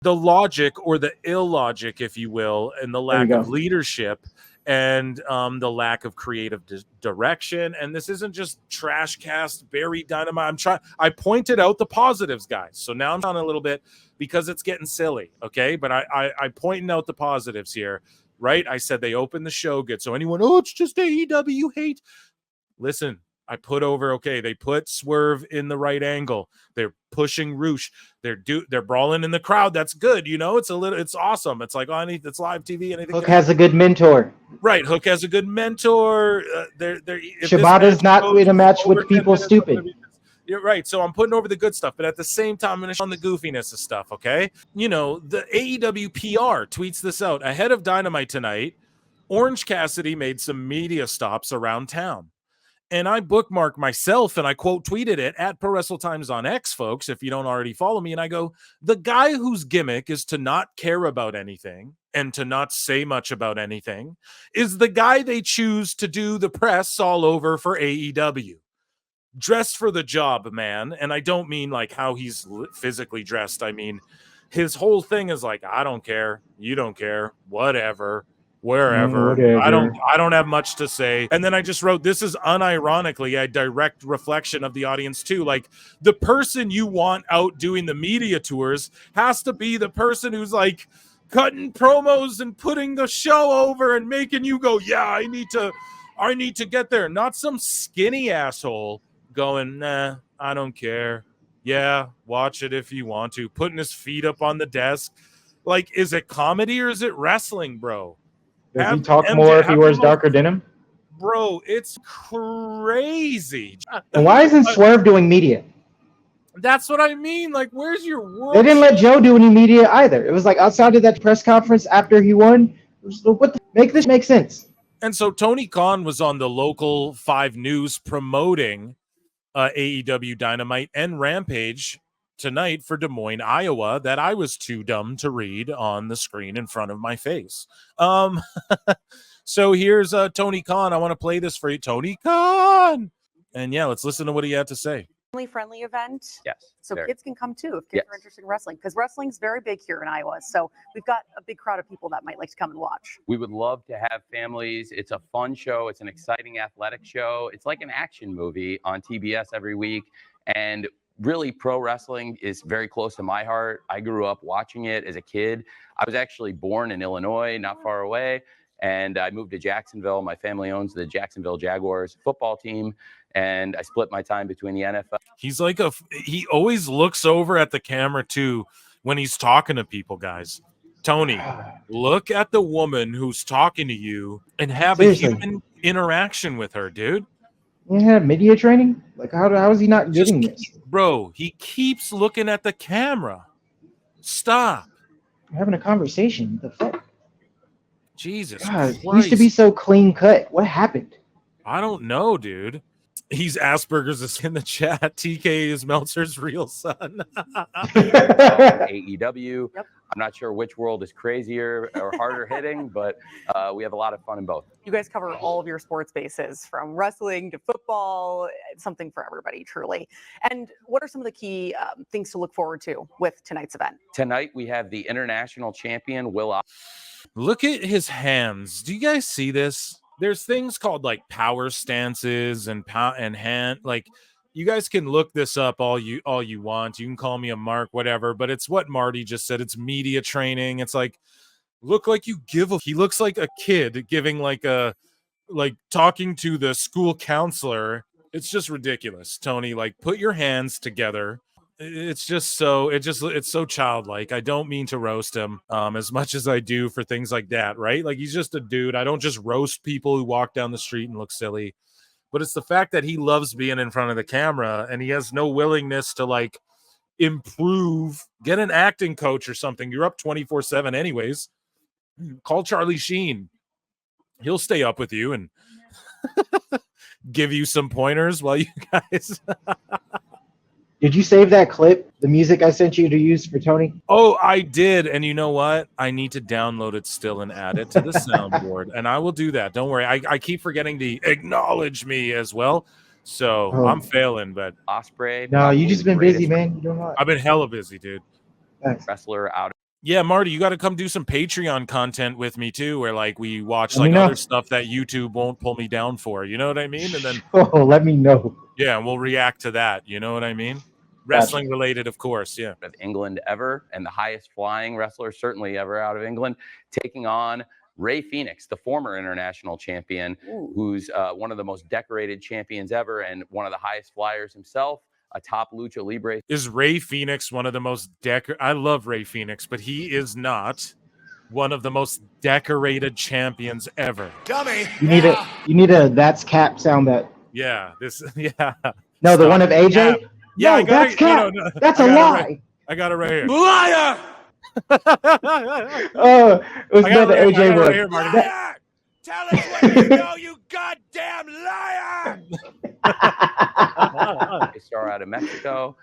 the logic or the illogic, if you will, and the lack of leadership and the lack of creative direction. And this isn't just trash cast, buried dynamite. I pointed out the positives, guys. So now I'm on a little bit because it's getting silly, okay? But I pointing out the positives here, right? I said they opened the show good. So anyone, oh, it's just AEW hate. Listen, I put over, okay, they put Swerve in the right angle. They're pushing Roosh. They're brawling in the crowd. That's good. You know, it's awesome. It's like, oh, it's live TV. And Hook has a good mentor. Right. Hook has a good mentor. Shibata's not in a match with people stupid. You're right. So I'm putting over the good stuff, but at the same time, I'm going to show on the goofiness of stuff. Okay. You know, the AEW PR tweets this out ahead of Dynamite tonight. Orange Cassidy made some media stops around town. And I bookmarked myself and I quote tweeted it at Pro Wrestle Times on X, folks, if you don't already follow me. And I go, the guy whose gimmick is to not care about anything and to not say much about anything is the guy they choose to do the press all over for AEW. Dressed for the job, man. And I don't mean like how he's physically dressed. I mean, his whole thing is like, I don't care. You don't care. Whatever. Wherever. I don't have much to say. And then I just wrote, this is unironically a direct reflection of the audience too. Like the person you want out doing the media tours has to be the person who's like cutting promos and putting the show over and making you go, yeah, I need to get there. Not some skinny asshole going, nah, I don't care. Yeah, watch it if you want to. Putting his feet up on the desk. Like, is it comedy or is it wrestling, bro? Does he talk more if he wears darker denim? Bro, it's crazy. And why isn't Swerve doing media? That's what I mean. Like, where's your world? They didn't let Joe do any media either. It was like outside of that press conference after he won. Make this make sense. And so Tony Khan was on the local 5 News promoting AEW Dynamite and Rampage tonight for Des Moines, Iowa, that I was too dumb to read on the screen in front of my face. So here's Tony Khan. I want to play this for you, Tony Khan. And yeah, let's listen to what he had to say. Friendly event. Yes. So kids can come too if kids are interested in wrestling, because wrestling's very big here in Iowa. So we've got a big crowd of people that might like to come and watch. We would love to have families. It's a fun show. It's an exciting athletic show. It's like an action movie on TBS every week. And really, pro wrestling is very close to my heart. I grew up watching it as a kid. I was actually born in Illinois, not far away. And I moved to Jacksonville. My family owns the Jacksonville Jaguars football team. And I split my time between the NFL. He's like he always looks over at the camera too when he's talking to people, guys. Tony, look at the woman who's talking to you and have a human interaction with her, dude. Yeah, media training? Like, how is he not getting this? Bro, he keeps looking at the camera. Stop. We're having a conversation. What the fuck? Jesus God, Christ. He used to be so clean cut. What happened? I don't know, dude. He's Asperger's is in the chat. TK is Meltzer's real son. AEW. Yep. I'm not sure which world is crazier or harder hitting, but we have a lot of fun in both. You guys cover all of your sports bases, from wrestling to football, something for everybody, truly. And what are some of the key things to look forward to with tonight's event? Tonight, we have the international champion, Will. Look at his hands. Do you guys see this? There's things called like power stances and hand. Like, you guys can look this up all you want. You can call me a mark, whatever. But it's what Marty just said. It's media training. It's like, look like you give a. He looks like a kid giving like talking to the school counselor. It's just ridiculous, Tony. Like, put your hands together. It's so childlike. I don't mean to roast him as much as I do for things like that, right? Like, he's just a dude. I don't just roast people who walk down the street and look silly, but it's the fact that he loves being in front of the camera and he has no willingness to like improve. Get an acting coach or something. You're up 24/7 anyways. Call Charlie Sheen. He'll stay up with you and give you some pointers while you guys... Did you save that clip, the music I sent you to use for Tony? Oh, I did. And you know what? I need to download it still and add it to the soundboard. And I will do that. Don't worry. I keep forgetting to acknowledge me as well. So I'm failing, but Osprey. No, you just been busy, man. You don't know. I've been hella busy, dude. Thanks. Wrestler out. Yeah, Marty, you got to come do some Patreon content with me too, where like we watch Let me like know. other stuff that YouTube won't pull me down for. You know what I mean? And then Oh, let me know. yeah, and we'll react to that. You know what I mean? Wrestling related, of course. Yeah. Of England ever, and the highest flying wrestler certainly ever out of England, taking on Ray Phoenix, the former international champion, who's one of the most decorated champions ever and one of the highest flyers himself, a top lucha libre. Is Ray Phoenix one of the most I love Ray Phoenix, but he is not one of the most decorated champions ever. Dummy. You need a that's Cap sound that. Yeah, this yeah. No, the one of AJ. Cap. Yeah, No, that's Cap. No, that's a lie. I got it right here. Liar. Oh, it was the AJ one. Right here, Marty. Liar. Tell us what you know, you goddamn liar. A star out of Mexico.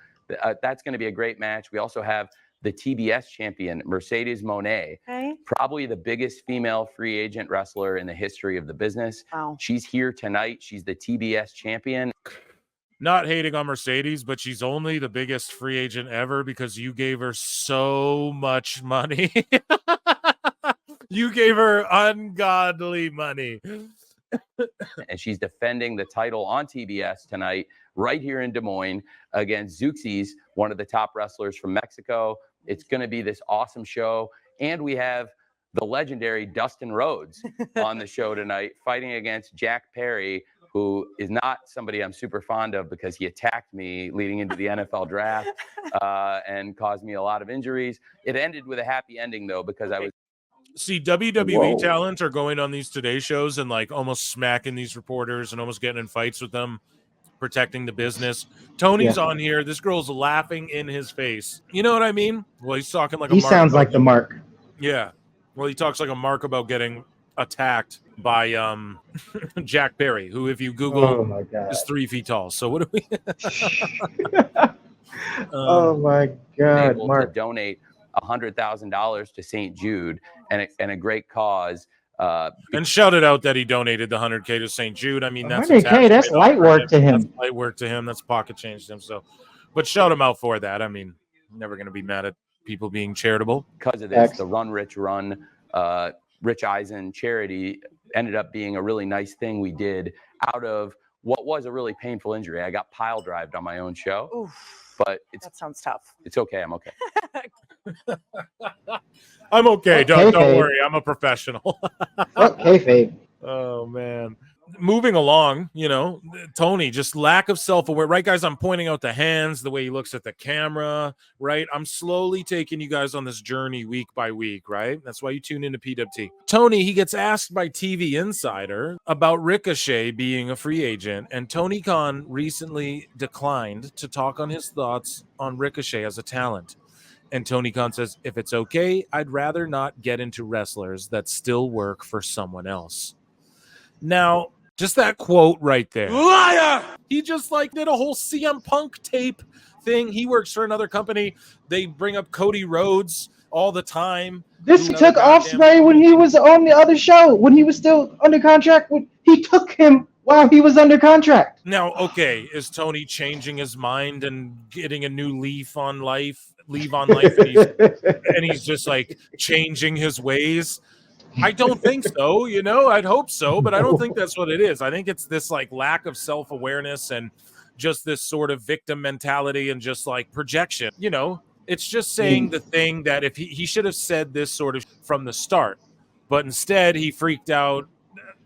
That's going to be a great match. We also have the TBS champion, Mercedes Moné, probably the biggest female free agent wrestler in the history of the business. Wow. She's here tonight. She's the TBS champion. Not hating on Mercedes, but she's only the biggest free agent ever because you gave her so much money. You gave her ungodly money. And she's defending the title on TBS tonight, right here in Des Moines, against Zeuxis, one of the top wrestlers from Mexico. It's going to be this awesome show. And we have the legendary Dustin Rhodes on the show tonight, fighting against Jack Perry, who is not somebody I'm super fond of because he attacked me leading into the NFL draft and caused me a lot of injuries. It ended with a happy ending, though, because I was. See, WWE talent are going on these Today shows and like almost smacking these reporters and almost getting in fights with them, protecting the business. Tony's on here. This girl's laughing in his face. You know what I mean? Well, he's talking like he sounds like the Mark. Yeah. Well, he talks like a Mark about getting attacked by Jack Perry, who, if you Google, is 3 feet tall. So what do we? Oh my God, Mark! To donate $100,000 to St. Jude and a great cause. And shout it out that he donated the 100K to St. Jude. I mean, that's 100K. That's light work to him. That's light work to him. That's pocket change to him. So, but shout him out for that. I mean, I'm never going to be mad at people being charitable. Because of this, the Run Rich Run, Rich Eisen charity ended up being a really nice thing we did out of what was a really painful injury. I got pile drived on my own show. Oof. But that sounds tough. It's okay. I'm okay. I'm okay. Don't worry. I'm a professional. Kayfabe. Oh man. Moving along, you know, Tony, just lack of self-awareness, right, guys? I'm pointing out the hands, the way he looks at the camera, right? I'm slowly taking you guys on this journey week by week, right? That's why you tune into PWT. Tony, he gets asked by TV Insider about Ricochet being a free agent, and Tony Khan recently declined to talk on his thoughts on Ricochet as a talent. And Tony Khan says, if it's okay, I'd rather not get into wrestlers that still work for someone else. Now, just that quote right there. Liar! He just like did a whole CM Punk tape thing. He works for another company. They bring up Cody Rhodes all the time. This took Ospreay when he was on the other show, when he was still under contract. He took him while he was under contract. Now, okay, is Tony changing his mind and getting a new leave on life, and he's just like changing his ways? I don't think so, you know, I'd hope so, but I don't think that's what it is. I think it's this like lack of self-awareness and just this sort of victim mentality and just like projection, you know, it's just saying the thing that if he should have said this sort of from the start, but instead he freaked out,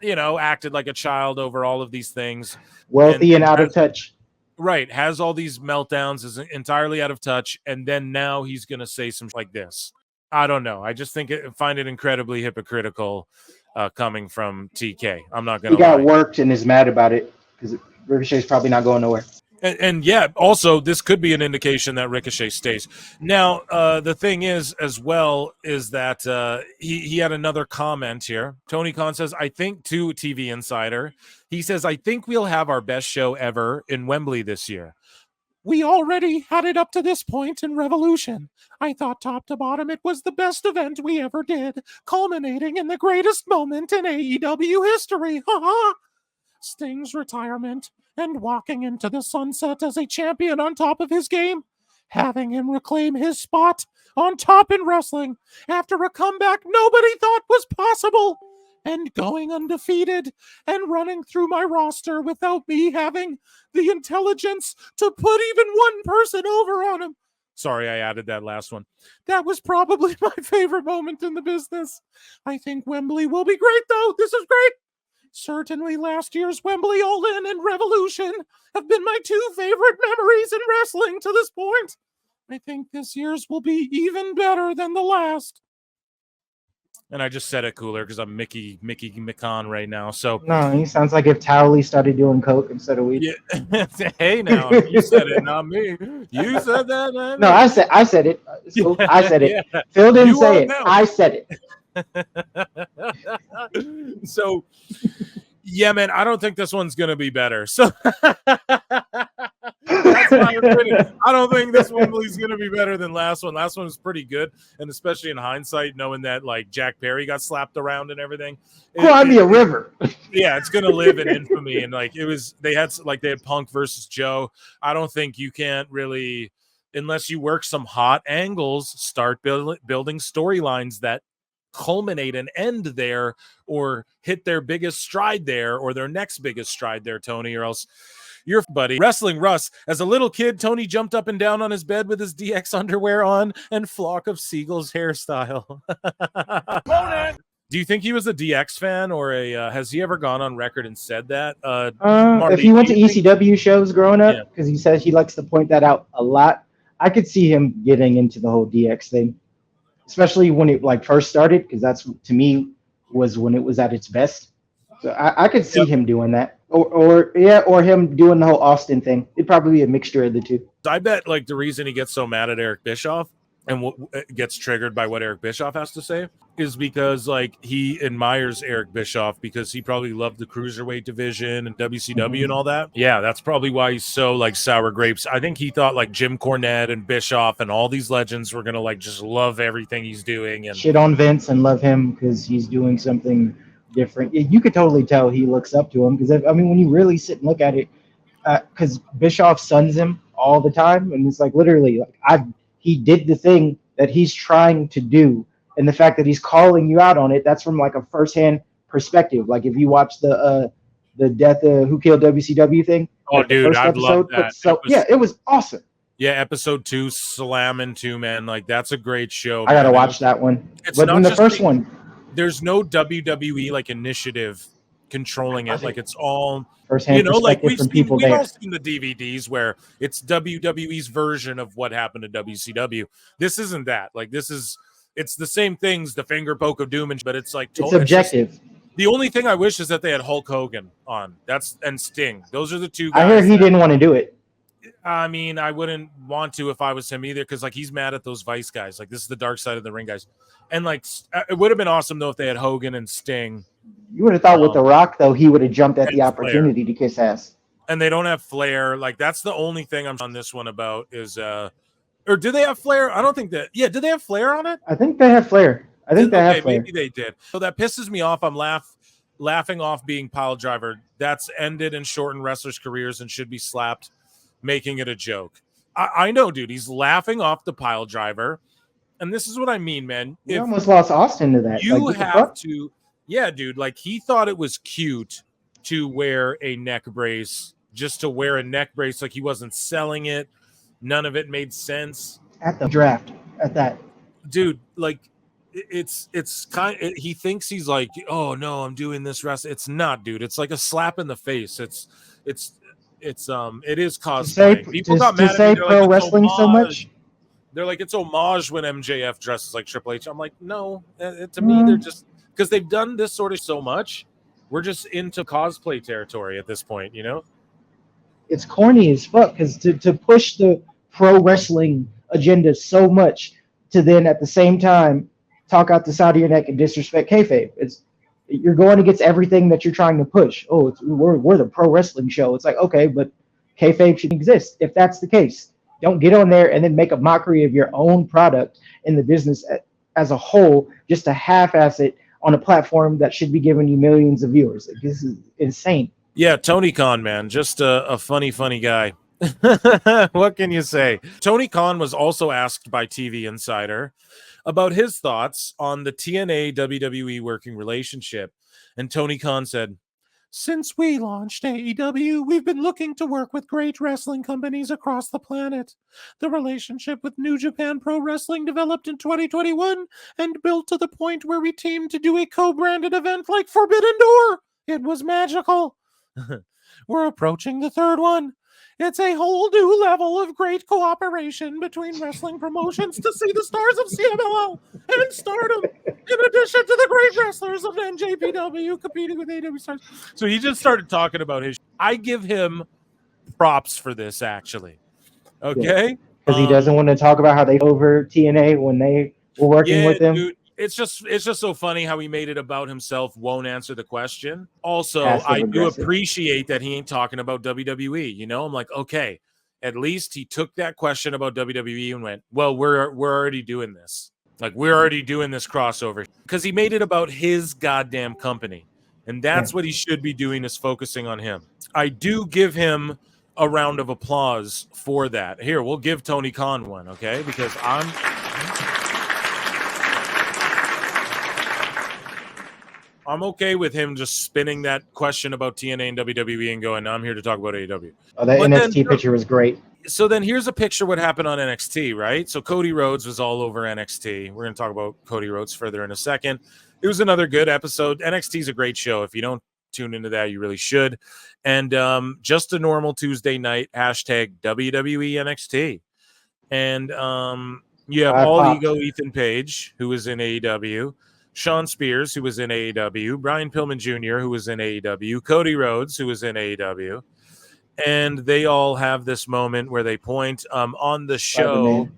you know, acted like a child over all of these things. Wealthy and out of touch. Right. Has all these meltdowns, is entirely out of touch. And then now he's going to say something like this. I don't know. I just find it incredibly hypocritical coming from TK. I'm not going to lie. He got worked and is mad about it because Ricochet's probably not going nowhere. And yeah, also, this could be an indication that Ricochet stays. Now, the thing is, as well, is that he had another comment here. Tony Khan says, I think, to TV Insider, he says, I think we'll have our best show ever in Wembley this year. We already had it up to this point in Revolution. I thought top to bottom it was the best event we ever did, culminating in the greatest moment in AEW history. Sting's retirement and walking into the sunset as a champion on top of his game. having him reclaim his spot on top in wrestling after a comeback nobody thought was possible, and going undefeated and running through my roster without me having the intelligence to put even one person over on him. Sorry, I added that last one. That was probably my favorite moment in the business. I think Wembley will be great, though. This is great. Certainly last year's Wembley All-In and Revolution have been my two favorite memories in wrestling to this point. I think this year's will be even better than the last. And I just said it cooler because I'm Mickey McCon right now. So No, he sounds like if Towley started doing coke instead of weed. yeah. Hey, now you said it, not me. You said that. Not No, me. I said it. So I said it. Yeah. Phil didn't You say are it. now. I said it. So, yeah, man, I don't think this one's gonna be better. So that's my opinion. I don't think this Wembley's gonna be better than last one. Last one was pretty good, and especially in hindsight, knowing that like Jack Perry got slapped around and everything. Cry me a river. Yeah, it's gonna live in infamy. And like they had Punk versus Joe. I don't think you can't really, unless you work some hot angles, start building storylines that culminate and end there, or hit their biggest stride there, or their next biggest stride there, Tony, or else your buddy Wrestling Russ. As a little kid, Tony jumped up and down on his bed with his DX underwear on and Flock of Seagulls hairstyle. Do you think he was a DX fan, or has he ever gone on record and said that? Marty, if he went to do you think- ECW shows growing Yeah. up, because he says he likes to point that out a lot, I could see him getting into the whole DX thing, especially when it like first started, because that's, to me, was when it was at its best. So I could see him doing that, or him doing the whole Austin thing. It'd probably be a mixture of the two. I bet like the reason he gets so mad at Eric Bischoff and what gets triggered by what Eric Bischoff has to say is because like he admires Eric Bischoff because he probably loved the cruiserweight division and WCW and all that. Yeah, that's probably why he's so like sour grapes. I think he thought like Jim Cornette and Bischoff and all these legends were gonna like just love everything he's doing and Shit on Vince and love him because he's doing something different. You could totally tell he looks up to him, because I mean, when you really sit and look at it, because Bischoff sons him all the time, and it's like literally like he did the thing that he's trying to do, and the fact that he's calling you out on it, that's from like a firsthand perspective. Like if you watch the death of Who Killed WCW thing. oh like, the dude, first I love episode, that. it was awesome. Yeah, episode 2 slamming too, man. Like that's a great show. I gotta man. watch that one. It's But not in the just first the- one, There's no WWE like initiative controlling it. Like it's all firsthand you know, like perspective we've from people all there. seen the DVDs where it's WWE's version of what happened to WCW. This isn't that. Like it's the same things, the finger poke of doom, but it's like It's objective. the only thing I wish is that they had Hulk Hogan on. And Sting. Those are the two guys. I heard he didn't want to do it. I mean, I wouldn't want to if I was him either, because like he's mad at those Vice guys. Like this is the dark side of the ring guys, and like it would have been awesome though if they had Hogan and Sting. You would have thought with The Rock, though, he would have jumped at and the opportunity to kiss ass. And they don't have Flair. Like that's the only thing I'm on this one about is or do they have Flair? I don't think that. Yeah, did they have Flair on it? I think they have Flair. I think they have Flair. Maybe they did. So that pisses me off. I'm laughing off being pile driver. That's ended and shortened wrestlers' careers and should be slapped, making it a joke. I know, dude. He's laughing off the pile driver, and this is what I mean, man. We almost lost Austin to that. You like, what the have fuck? to, yeah, dude. Like he thought it was cute to wear a neck brace, just to wear a neck brace. Like he wasn't selling it. None of it made sense At the draft, at that. dude. Like it's kind. He thinks he's like, oh no, I'm doing this rest. It's not, dude. It's like a slap in the face. It is cosplay. People got mad to say at me. They're pro like, it's wrestling so homage. much. They're like, it's homage when MJF dresses like Triple H. I'm like, no. To me, they're just because they've done this sort of so much. We're just into cosplay territory at this point, you know. It's corny as fuck, because to push the pro wrestling agenda so much, to then at the same time talk out the side of your neck and disrespect kayfabe. You're going against everything that you're trying to push. Oh, we're the pro wrestling show. It's like, okay, but kayfabe should exist. If that's the case, don't get on there and then make a mockery of your own product in the business as a whole, just to half-ass it on a platform that should be giving you millions of viewers. Like, this is insane. Yeah, Tony Khan, man, just a funny guy. What can you say? Tony Khan was also asked by TV Insider about his thoughts on the TNA WWE working relationship. And Tony Khan said, "Since we launched AEW, we've been looking to work with great wrestling companies across the planet. The relationship with New Japan Pro Wrestling developed in 2021 and built to the point where we teamed to do a co-branded event like Forbidden Door. It was magical. We're approaching the third one. It's a whole new level of great cooperation between wrestling promotions to see the stars of CMLL and Stardom, in addition to the great wrestlers of NJPW competing with AEW stars." So he just started talking about his. I give him props for this, actually. Okay, Because he doesn't want to talk about how they over TNA when they were working with him. Dude, it's just so funny how he made it about himself, won't answer the question. Also, Passive I do aggressive. appreciate that he ain't talking about WWE. You know, I'm like, okay, at least he took that question about WWE and went, well, we're already doing this. Like, we're already doing this crossover, because he made it about his goddamn company. And that's what he should be doing, is focusing on him. I do give him a round of applause for that. Here, we'll give Tony Khan one, okay? Because I'm okay with him just spinning that question about TNA and WWE and going, "I'm here to talk about AEW." Oh, that But NXT picture was great. So then here's a picture of what happened on NXT, right? So Cody Rhodes was all over NXT. We're going to talk about Cody Rhodes further in a second. It was another good episode. NXT is a great show. If you don't tune into that, you really should. And just a normal Tuesday night, hashtag WWE NXT. And you have All Ego Ethan Page, who was in AEW. Sean Spears, who was in AEW, Brian Pillman Jr., who was in AEW, Cody Rhodes, who was in AEW, and they all have this moment where they point on the show.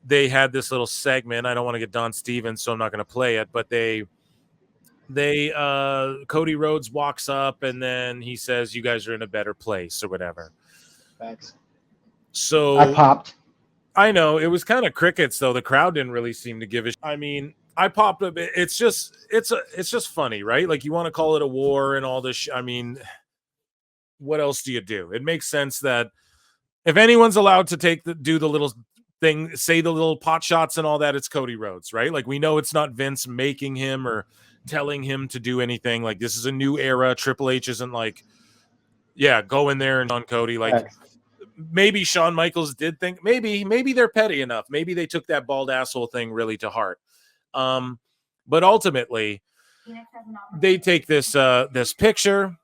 They had this little segment. I don't want to get Don Stevens, so I'm not going to play it, but they Cody Rhodes walks up and then he says, "You guys are in a better place," or whatever. Facts. So I popped. I know it was kind of crickets, though. The crowd didn't really seem to give a. I mean, I popped a bit. It's just funny, right? Like, you want to call it a war and all this. I mean, what else do you do? It makes sense that if anyone's allowed to do the little thing, say the little pot shots and all that, it's Cody Rhodes, right? Like, we know it's not Vince making him or telling him to do anything. Like, this is a new era. Triple H isn't like, yeah, go in there and on Cody. Like, maybe Shawn Michaels did think, maybe they're petty enough. Maybe they took that bald asshole thing really to heart. But ultimately, they take this picture,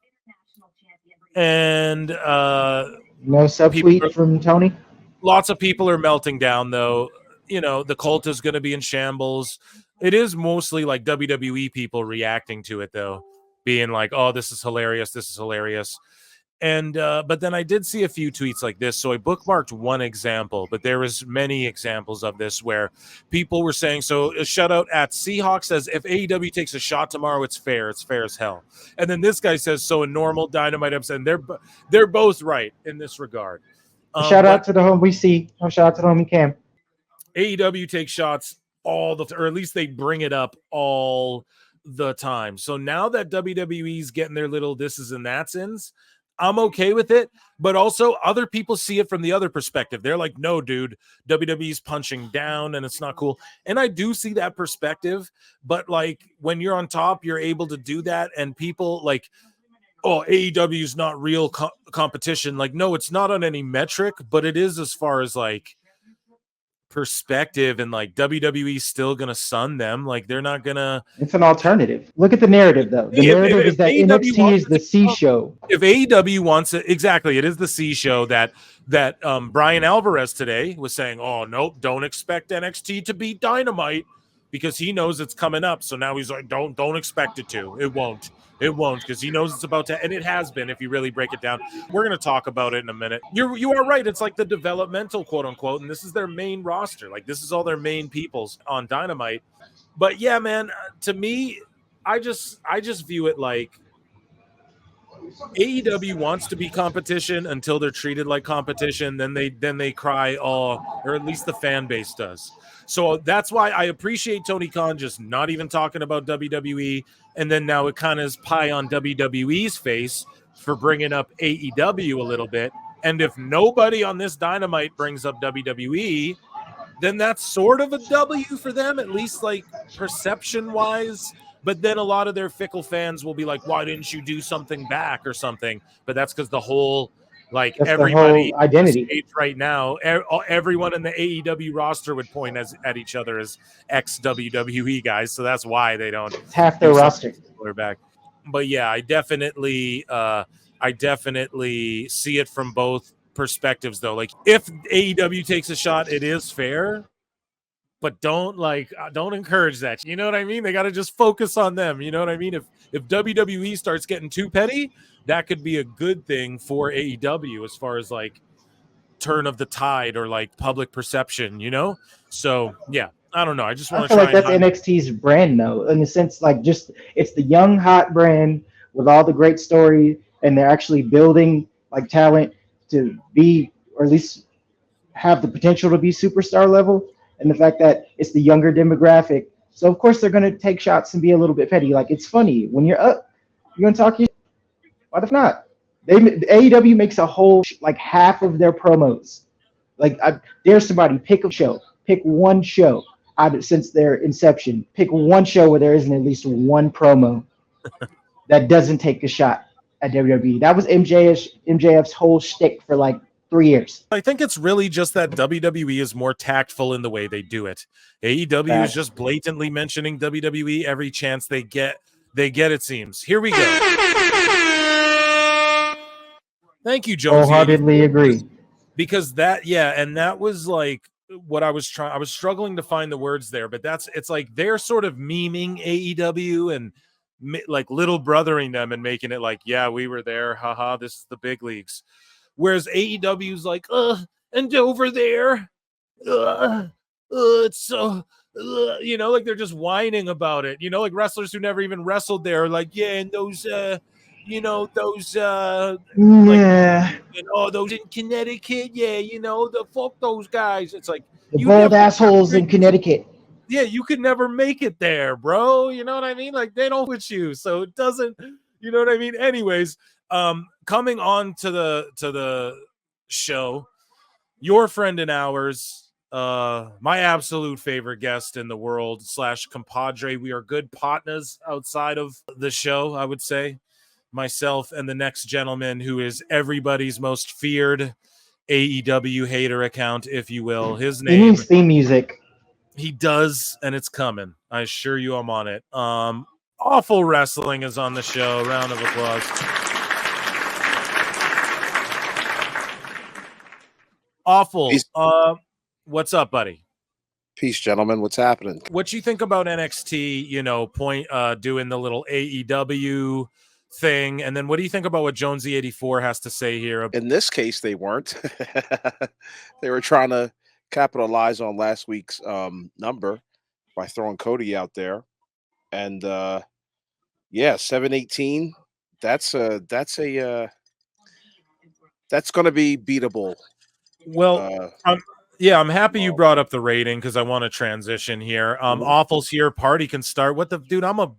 and no subtweet from Tony. Lots of people are melting down, though. You know, the cult is going to be in shambles. It is mostly like WWE people reacting to it, though, being like, "Oh, this is hilarious. This is hilarious." And but then I did see a few tweets like this, so I bookmarked one example, but there was many examples of this where people were saying, so a shout out at Seahawk says, "If AEW takes a shot tomorrow, it's fair as hell." And then this guy says, "So a normal Dynamite episode," and they're both right in this regard. Shout out to the home we see. Shout out to the homie Cam. AEW takes shots or at least they bring it up all the time. So now that WWE's getting their little thises and that's ins, I'm okay with it, but also other people see it from the other perspective. They're like, "No, dude, WWE's punching down and it's not cool." And I do see that perspective, but like, when you're on top, you're able to do that. And people like, "Oh, AEW's not real competition." Like, no, it's not on any metric, but it is as far as like perspective, and like WWE's still gonna sun them. Like, they're not gonna. It's an alternative. Look at the narrative, though. The narrative is that NXT is the C show. If AEW wants it, exactly, it is the C show. That Brian Alvarez today was saying, "Oh, nope, don't expect NXT to beat Dynamite," because he knows it's coming up. So now he's like, don't expect it to. It won't, because he knows it's about to, and it has been. If you really break it down, we're going to talk about it in a minute. You are right. It's like the developmental, quote unquote, and this is their main roster. Like, this is all their main peoples on Dynamite. But yeah, man, to me, I just view it like AEW wants to be competition until they're treated like competition. Then they cry, "Oh," or at least the fan base does. So that's why I appreciate Tony Khan just not even talking about WWE. And then now it kind of is pie on WWE's face for bringing up AEW a little bit. And if nobody on this Dynamite brings up WWE, then that's sort of a W for them, at least like perception wise. But then a lot of their fickle fans will be like, why didn't you do something back or something? But that's because the whole, like, That's the everybody whole identity. on stage right now, everyone in the AEW roster would point at each other as ex-WWE guys. So that's why they don't It's half their do roster. something back. But yeah, I definitely see it from both perspectives, though. Like, if AEW takes a shot, it is fair, but don't encourage that. You know what I mean? They got to just focus on them. You know what I mean? If WWE starts getting too petty, that could be a good thing for AEW as far as like turn of the tide or like public perception, you know? So yeah, I don't know. I just want I to feel try like that's NXT's brand, though, in the sense like just it's the young hot brand with all the great story, and they're actually building like talent to be, or at least have the potential to be superstar level. And the fact that it's the younger demographic, so of course they're gonna take shots and be a little bit petty. Like, it's funny when you're up, you're gonna talk your. Why the not? AEW makes a whole like half of their promos. Like, I dare somebody pick a show, pick one show since their inception. Pick one show where there isn't at least one promo that doesn't take a shot at WWE. That was MJF's whole shtick for like 3 years. I think it's really just that WWE is more tactful in the way they do it. AEW is just blatantly mentioning WWE every chance they get. It seems. Here we go. Thank you, Jonesy. Wholeheartedly agree. Because that was like what I was trying. I was struggling to find the words there, but it's like they're sort of memeing AEW and like little brothering them and making it like, yeah, we were there, haha, this is the big leagues. Whereas AEW's like, and over there, it's so, you know, like they're just whining about it. You know, like wrestlers who never even wrestled there, like, yeah, and those, you know, those, like, you know, those in Connecticut, yeah, you know, the fuck those guys. It's like the bald assholes in Connecticut. Yeah, you could never make it there, bro. You know what I mean? Like, they don't with you, so it doesn't. You know what I mean? Anyways, coming on to the show, your friend and ours, my absolute favorite guest in the world / compadre. We are good partners outside of the show, I would say. Myself and the next gentleman, who is everybody's most feared AEW hater account, if you will. His name. He needs theme music. He does, and it's coming. I assure you, I'm on it. Awful Wrestling is on the show. Round of applause. Awful. What's up, buddy? Peace, gentlemen. What's happening? What you think about NXT? You know, doing the little AEW thing, and then what do you think about what Jonesy 84 has to say here? In this case, they weren't. They were trying to capitalize on last week's number by throwing Cody out there, and 718. That's going to be beatable. Well, I'm happy you brought up the rating because I want to transition here. Awful's here. Party can start. What the dude? I'm a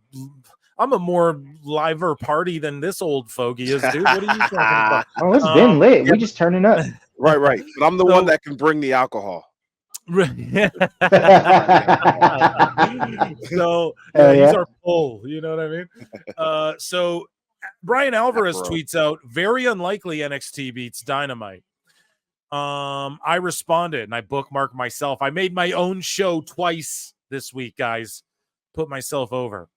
more liver party than this old fogey is, dude. What are you talking about? Oh, it's been lit. We're just turning up. Right. But I'm the one that can bring the alcohol. So these are full, you know what I mean? So Brian Alvarez tweets out, very unlikely NXT beats Dynamite. I responded and I bookmarked myself. I made my own show twice this week, guys. Put myself over.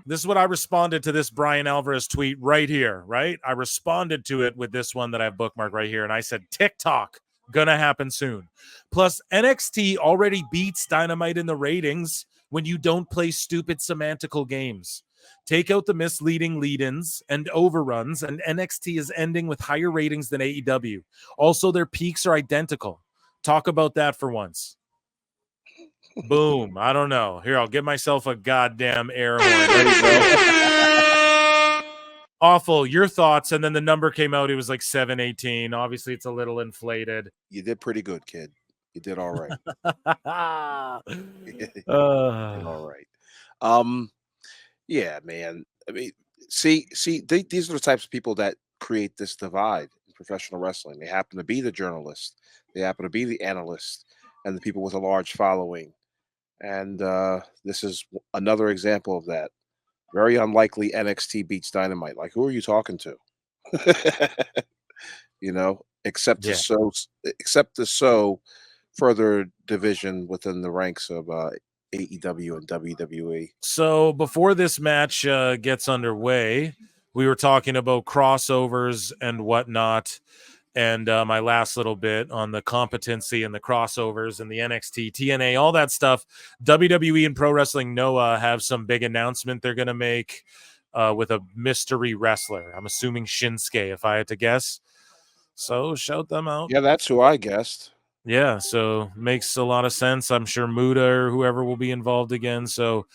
This is what I responded to this Brian Alvarez tweet right here, right? I responded to it with this one that I have bookmarked right here, and I said, TikTok, gonna happen soon. Plus, NXT already beats Dynamite in the ratings when you don't play stupid semantical games. Take out the misleading lead-ins and overruns, and NXT is ending with higher ratings than AEW. Also, their peaks are identical. Talk about that for once. Boom. I don't know. Here, I'll give myself a goddamn air horn. There you go. Awful. Your thoughts. And then the number came out. It was like 718. Obviously, it's a little inflated. You did pretty good, kid. You did all right. Did all right. Yeah, man. I mean, see, these are the types of people that create this divide professional wrestling. They happen to be the journalist. They happen to be the analyst and the people with a large following. And this is another example of that. Very unlikely NXT beats Dynamite. Like, who are you talking to? You know, except to sow further division within the ranks of AEW and WWE. So before this match gets underway, we were talking about crossovers and whatnot. And my last little bit on the competency and the crossovers and the NXT, TNA, all that stuff. WWE and Pro Wrestling Noah have some big announcement they're going to make with a mystery wrestler. I'm assuming Shinsuke, if I had to guess. So shout them out. Yeah, that's who I guessed. Yeah, so makes a lot of sense. I'm sure Muda or whoever will be involved again. So